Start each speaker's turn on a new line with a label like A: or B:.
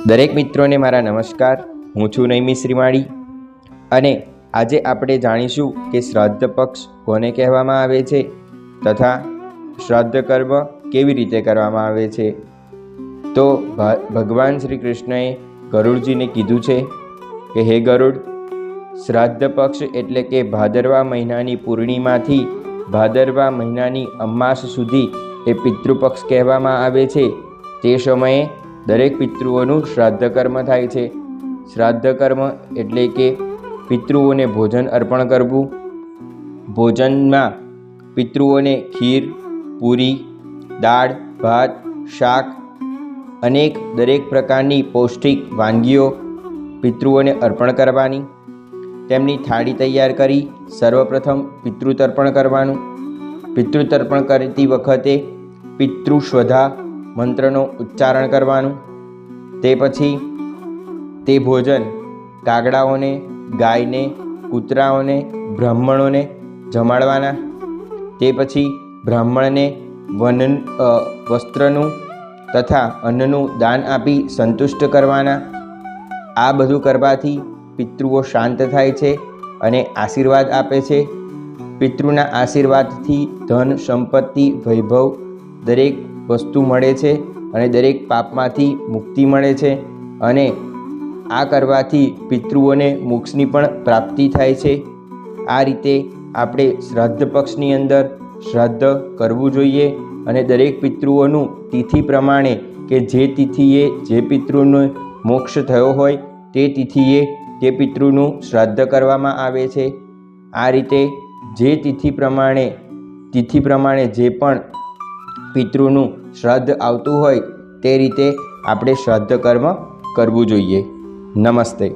A: દરેક મિત્રોને મારા નમસ્કાર। હું છું નૈમિષ શ્રીમાળી અને આજે આપણે જાણીશું કે શ્રાદ્ધ પક્ષ કોને કહેવામાં આવે છે તથા શ્રાદ્ધ કર્મ કેવી રીતે કરવામાં આવે છે। તો ભગવાન શ્રી કૃષ્ણએ ગરુડજીને કીધું છે કે હે ગરુડ, શ્રાદ્ધ પક્ષ એટલે કે ભાદરવા મહિનાની પૂર્ણિમાથી ભાદરવા મહિનાની અમાસ સુધી એ પિતૃપક્ષ કહેવામાં આવે છે। તે સમયે દરેક પિતૃઓનું શ્રાદ્ધ કર્મ થાય છે। શ્રાદ્ધ કર્મ એટલે કે પિતૃઓને ભોજન અર્પણ કરવું। ભોજનમાં પિતૃઓને ખીર, પૂરી, દાળ, ભાત, શાક અનેક દરેક પ્રકારની પૌષ્ટિક વાનગીઓ પિતૃઓને અર્પણ કરવાની। તેમની થાળી તૈયાર કરી સર્વપ્રથમ પિતૃતર્પણ કરવાનું। પિતૃતર્પણ કરતી વખતે પિતૃસ્વધા મંત્રનો ઉચ્ચારણ કરવાનું। તે પછી તે ભોજન કાગડાઓને, ગાયને, કૂતરાઓને, બ્રાહ્મણોને જમાડવાના। તે પછી બ્રાહ્મણને વસ્ત્રનું તથા અન્નનું દાન આપી સંતુષ્ટ કરવાના। આ બધું કરવાથી પિતૃઓ શાંત થાય છે અને આશીર્વાદ આપે છે। પિતૃના આશીર્વાદથી ધન, સંપત્તિ, વૈભવ દરેક વસ્તુ મળે છે અને દરેક પાપમાંથી મુક્તિ મળે છે અને આ કરવાથી પિતૃઓને મોક્ષની પણ પ્રાપ્તિ થાય છે। આ રીતે આપણે શ્રાદ્ધ પક્ષની અંદર શ્રાદ્ધ કરવું જોઈએ અને દરેક પિતૃઓનું તિથિ પ્રમાણે કે જે તિથિએ જે પિતૃનો મોક્ષ થયો હોય તે તિથિએ તે પિતૃનું શ્રાદ્ધ કરવામાં આવે છે। આ રીતે જે તિથિ પ્રમાણે જે પણ પિતૃનું શ્રાદ્ધ આવતું હોય તે રીતે આપણે શ્રાદ્ધ કર્મ કરવું જોઈએ। નમસ્તે।